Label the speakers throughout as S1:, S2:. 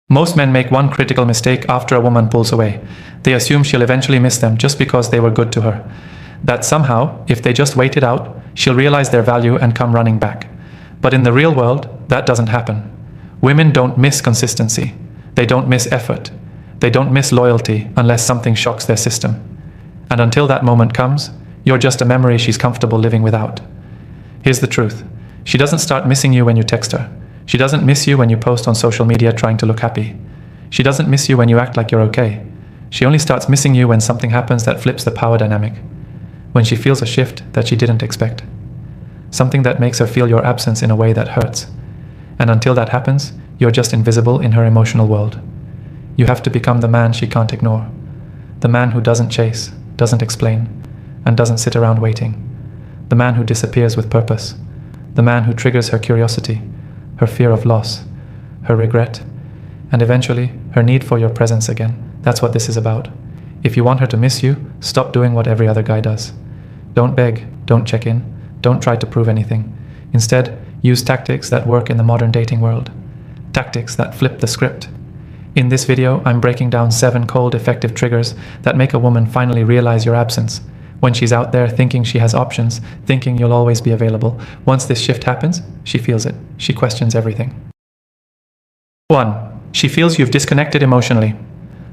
S1: Most men make one critical mistake after a woman pulls away. They assume she'll eventually miss them just because they were good to her. That somehow, if they just wait it out, she'll realize their value and come running back. But in the real world, that doesn't happen. Women don't miss consistency. They don't miss effort. They don't miss loyalty unless something shocks their system. And until that moment comes, you're just a memory she's comfortable living without. Here's the truth. She doesn't start missing you when you text her. She doesn't miss you when you post on social media trying to look happy. She doesn't miss you when you act like you're okay. She only starts missing you when something happens that flips the power dynamic. When she feels a shift that she didn't expect. Something that makes her feel your absence in a way that hurts. And until that happens, you're just invisible in her emotional world. You have to become the man she can't ignore. The man who doesn't chase, doesn't explain, and doesn't sit around waiting. The man who disappears with purpose. The man who triggers her curiosity, her fear of loss, her regret, and eventually her need for your presence again. That's what this is about. If you want her to miss you, stop doing what every other guy does. Don't beg, don't check in, don't try to prove anything. Instead, use tactics that work in the modern dating world. Tactics that flip the script. In this video, I'm breaking down 7 cold, effective triggers that make a woman finally realize your absence. When she's out there thinking she has options, thinking you'll always be available, once this shift happens, she feels it. She questions everything. 1. She feels you've disconnected emotionally.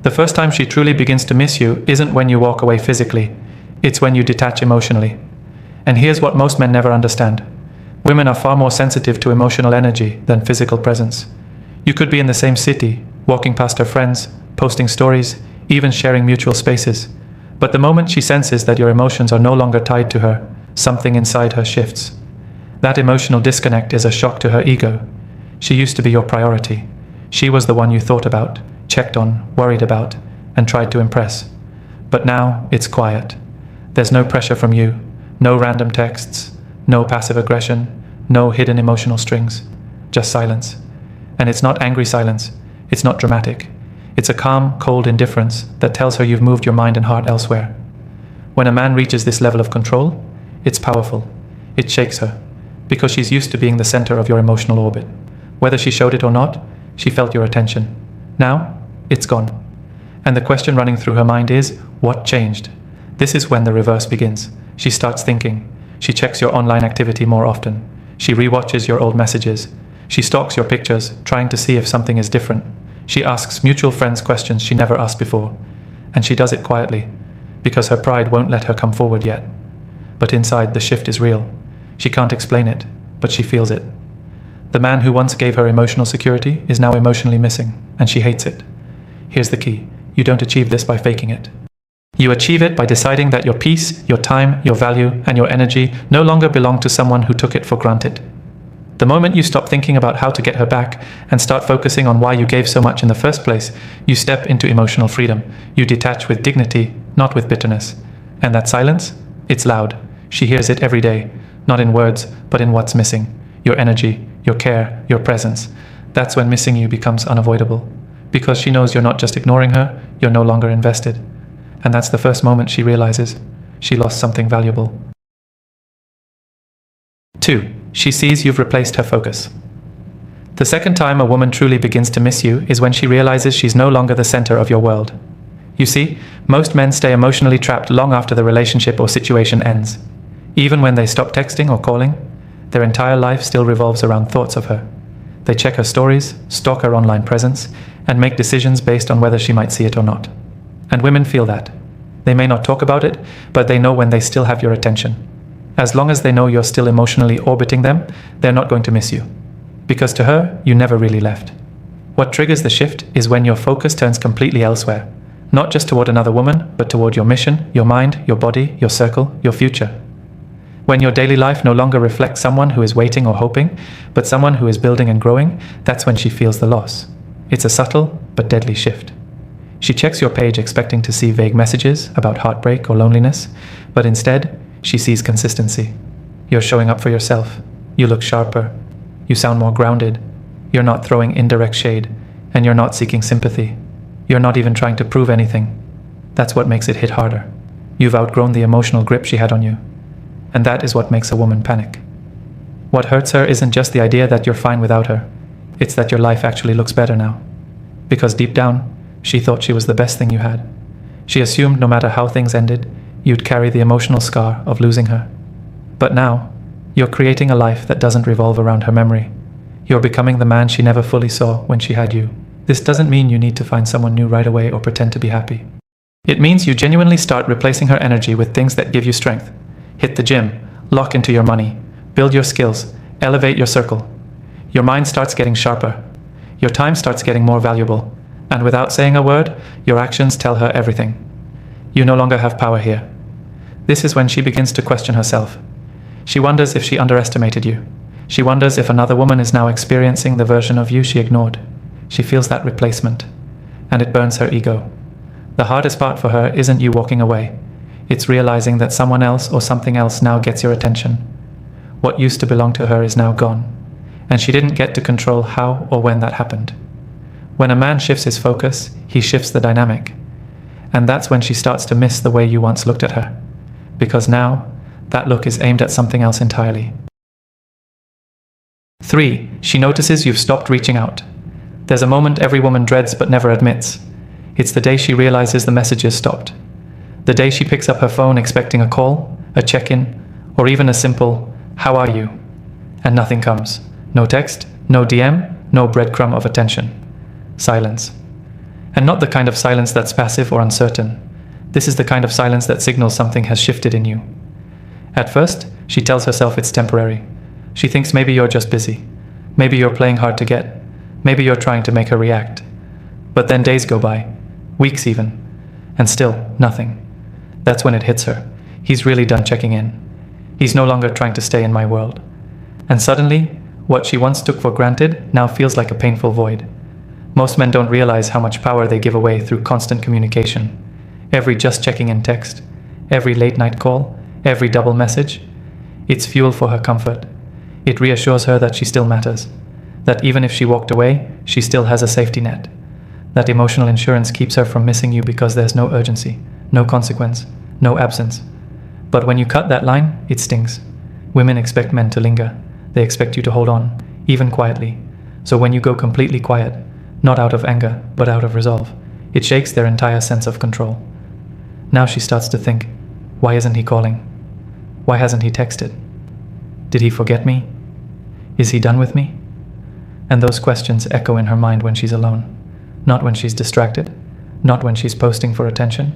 S1: The first time she truly begins to miss you isn't when you walk away physically. It's when you detach emotionally. And here's what most men never understand. Women are far more sensitive to emotional energy than physical presence. You could be in the same city, walking past her friends, posting stories, even sharing mutual spaces. But the moment she senses that your emotions are no longer tied to her, something inside her shifts. That emotional disconnect is a shock to her ego. She used to be your priority. She was the one you thought about, checked on, worried about, and tried to impress. But now it's quiet. There's no pressure from you, no random texts, no passive aggression, no hidden emotional strings, just silence. And it's not angry silence, it's not dramatic. It's a calm, cold indifference that tells her you've moved your mind and heart elsewhere. When a man reaches this level of control, it's powerful. It shakes her, because she's used to being the center of your emotional orbit. Whether she showed it or not, she felt your attention. Now, it's gone. And the question running through her mind is, what changed? This is when the reverse begins. She starts thinking. She checks your online activity more often. She rewatches your old messages. She stalks your pictures, trying to see if something is different. She asks mutual friends questions she never asked before. And she does it quietly, because her pride won't let her come forward yet. But inside, the shift is real. She can't explain it, but she feels it. The man who once gave her emotional security is now emotionally missing, and she hates it. Here's the key. You don't achieve this by faking it. You achieve it by deciding that your peace, your time, your value, and your energy no longer belong to someone who took it for granted. The moment you stop thinking about how to get her back and start focusing on why you gave so much in the first place, you step into emotional freedom. You detach with dignity, not with bitterness. And that silence? It's loud. She hears it every day, not in words, but in what's missing. Your energy, your care, your presence. That's when missing you becomes unavoidable. Because she knows you're not just ignoring her, you're no longer invested. And that's the first moment she realizes she lost something valuable. 2. She sees you've replaced her focus. The second time a woman truly begins to miss you is when she realizes she's no longer the center of your world. You see, most men stay emotionally trapped long after the relationship or situation ends. Even when they stop texting or calling, their entire life still revolves around thoughts of her. They check her stories, stalk her online presence, and make decisions based on whether she might see it or not. And women feel that. They may not talk about it, but they know when they still have your attention. As long as they know you're still emotionally orbiting them, they're not going to miss you. Because to her, you never really left. What triggers the shift is when your focus turns completely elsewhere. Not just toward another woman, but toward your mission, your mind, your body, your circle, your future. When your daily life no longer reflects someone who is waiting or hoping, but someone who is building and growing, that's when she feels the loss. It's a subtle but deadly shift. She checks your page expecting to see vague messages about heartbreak or loneliness, but instead, she sees consistency. You're showing up for yourself. You look sharper. You sound more grounded. You're not throwing indirect shade, and you're not seeking sympathy. You're not even trying to prove anything. That's what makes it hit harder. You've outgrown the emotional grip she had on you. And that is what makes a woman panic. What hurts her isn't just the idea that you're fine without her. It's that your life actually looks better now. because deep down, she thought she was the best thing you had. She assumed no matter how things ended, you'd carry the emotional scar of losing her. But now, you're creating a life that doesn't revolve around her memory. You're becoming the man she never fully saw when she had you. This doesn't mean you need to find someone new right away or pretend to be happy. It means you genuinely start replacing her energy with things that give you strength. Hit the gym, lock into your money, build your skills, elevate your circle. Your mind starts getting sharper. Your time starts getting more valuable. And without saying a word, your actions tell her everything. You no longer have power here. This is when she begins to question herself. She wonders if she underestimated you. She wonders if another woman is now experiencing the version of you she ignored. She feels that replacement, and it burns her ego. The hardest part for her isn't you walking away. It's realizing that someone else or something else now gets your attention. What used to belong to her is now gone, and she didn't get to control how or when that happened. When a man shifts his focus, he shifts the dynamic. And that's when she starts to miss the way you once looked at her. Because now, that look is aimed at something else entirely. 3. She notices you've stopped reaching out. There's a moment every woman dreads but never admits. It's the day she realizes the messages stopped. The day she picks up her phone expecting a call, a check-in, or even a simple, "How are you?" And nothing comes. No text, no DM, no breadcrumb of attention. Silence. And not the kind of silence that's passive or uncertain. This is the kind of silence that signals something has shifted in you. At first, she tells herself it's temporary. She thinks maybe you're just busy. Maybe you're playing hard to get. Maybe you're trying to make her react. But then days go by, weeks even, and still nothing. That's when it hits her. He's really done checking in. He's no longer trying to stay in my world. And suddenly, what she once took for granted now feels like a painful void. Most men don't realize how much power they give away through constant communication. Every just checking in text, every late night call, every double message. It's fuel for her comfort. It reassures her that she still matters. That even if she walked away, she still has a safety net. That emotional insurance keeps her from missing you because there's no urgency, no consequence, no absence. But when you cut that line, it stings. Women expect men to linger. They expect you to hold on, even quietly. So when you go completely quiet, not out of anger, but out of resolve, it shakes their entire sense of control. Now she starts to think, why isn't he calling? Why hasn't he texted? Did he forget me? Is he done with me? And those questions echo in her mind when she's alone. Not when she's distracted, not when she's posting for attention,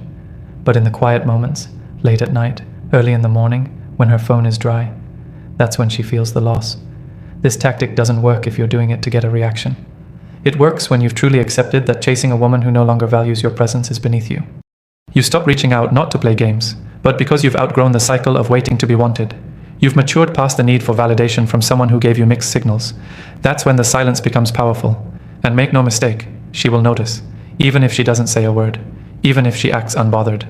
S1: but in the quiet moments, late at night, early in the morning, when her phone is dry. That's when she feels the loss. This tactic doesn't work if you're doing it to get a reaction. It works when you've truly accepted that chasing a woman who no longer values your presence is beneath you. You stop reaching out not to play games, but because you've outgrown the cycle of waiting to be wanted. You've matured past the need for validation from someone who gave you mixed signals. That's when the silence becomes powerful. And make no mistake, she will notice, even if she doesn't say a word, even if she acts unbothered.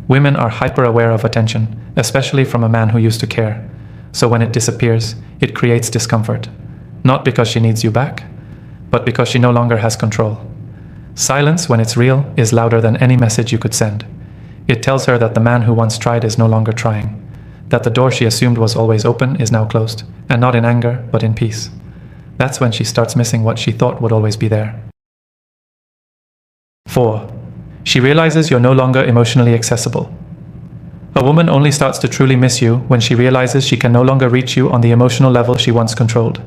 S1: Women are hyper-aware of attention, especially from a man who used to care. So when it disappears, it creates discomfort. Not because she needs you back, but because she no longer has control. Silence, when it's real, is louder than any message you could send. It tells her that the man who once tried is no longer trying. That the door she assumed was always open is now closed, and not in anger, but in peace. That's when she starts missing what she thought would always be there. 4. She realizes you're no longer emotionally accessible. A woman only starts to truly miss you when she realizes she can no longer reach you on the emotional level she once controlled.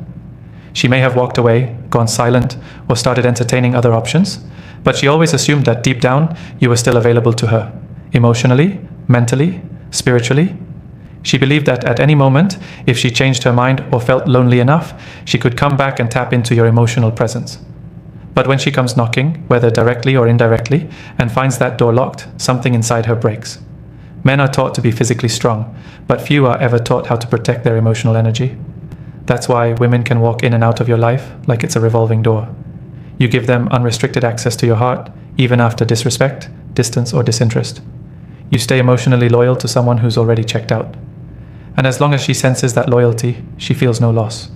S1: She may have walked away, gone silent, or started entertaining other options, but she always assumed that deep down you were still available to her, emotionally, mentally, spiritually. She believed that at any moment, if she changed her mind or felt lonely enough, she could come back and tap into your emotional presence. But when she comes knocking, whether directly or indirectly, and finds that door locked, something inside her breaks. Men are taught to be physically strong, but few are ever taught how to protect their emotional energy. That's why women can walk in and out of your life like it's a revolving door. You give them unrestricted access to your heart, even after disrespect, distance, or disinterest. You stay emotionally loyal to someone who's already checked out. And as long as she senses that loyalty, she feels no loss.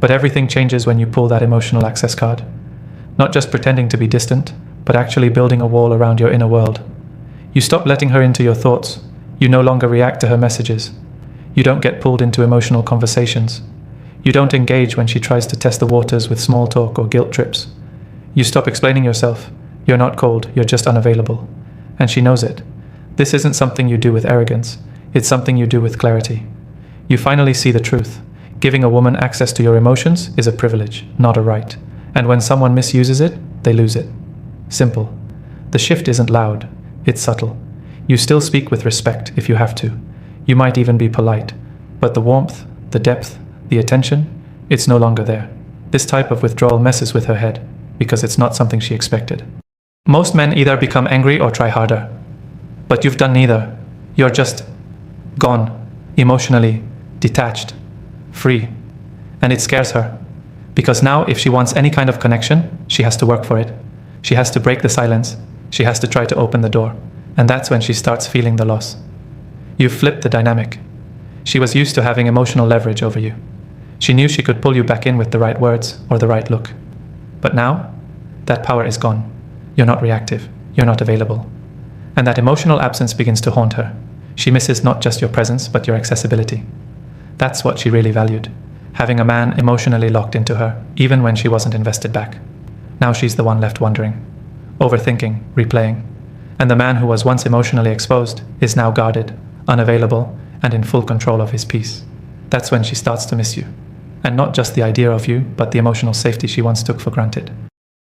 S1: But everything changes when you pull that emotional access card. Not just pretending to be distant, but actually building a wall around your inner world. You stop letting her into your thoughts. You no longer react to her messages. You don't get pulled into emotional conversations. You don't engage when she tries to test the waters with small talk or guilt trips. You stop explaining yourself. You're not cold, you're just unavailable. And she knows it. This isn't something you do with arrogance. It's something you do with clarity. You finally see the truth. Giving a woman access to your emotions is a privilege, not a right. And when someone misuses it, they lose it. Simple. The shift isn't loud, it's subtle. You still speak with respect if you have to. You might even be polite. But the warmth, the depth, the attention, it's no longer there. This type of withdrawal messes with her head, because it's not something she expected. Most men either become angry or try harder. But you've done neither. You're just gone, emotionally, detached, free. And it scares her. Because now if she wants any kind of connection, she has to work for it. She has to break the silence. She has to try to open the door. And that's when she starts feeling the loss. You've flipped the dynamic. She was used to having emotional leverage over you. She knew she could pull you back in with the right words or the right look. But now, that power is gone. You're not reactive. You're not available. And that emotional absence begins to haunt her. She misses not just your presence, but your accessibility. That's what she really valued. Having a man emotionally locked into her, even when she wasn't invested back. Now she's the one left wondering, overthinking, replaying. And the man who was once emotionally exposed is now guarded, unavailable, and in full control of his peace. That's when she starts to miss you. And not just the idea of you, but the emotional safety she once took for granted.